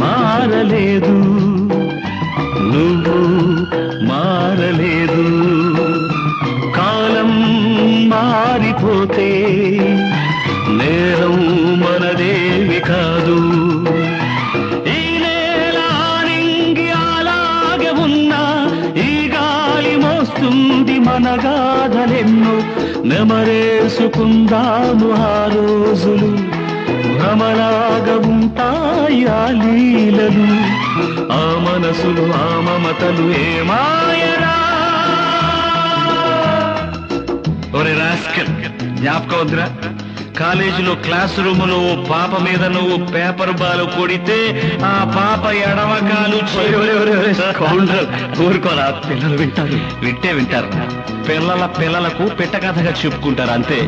మారలేదు, నువ్వు మారలేదు. కాలం మారిపోతే నేరం మనదేవి కాదు. ఈ నేల నింగి అలాగే ఉన్నా ఈ గాలి మోస్తుంది మన గాథలెన్నో. నెమరేసుకుందాము ఆ రోజులు, భ్రమలాగా ఉంటాయి ఆ లీలలు. ఆ మనసులు ఆ మమతలు ఏమాయరా. ఒరే రాస్కల్, జ్ఞాపకం వద్దురా? కాలేజీలో క్లాస్ రూములో పాప మీద నువ్వు పేపర్ బాల్ కొడితే ఆ పాప ఎడమకాలు ఊరుకోరా, పిల్లలు వింటారు. వింటే వింటారు, పిల్లలకు పెట్ట కథగా చెప్పుకుంటారు అంతే.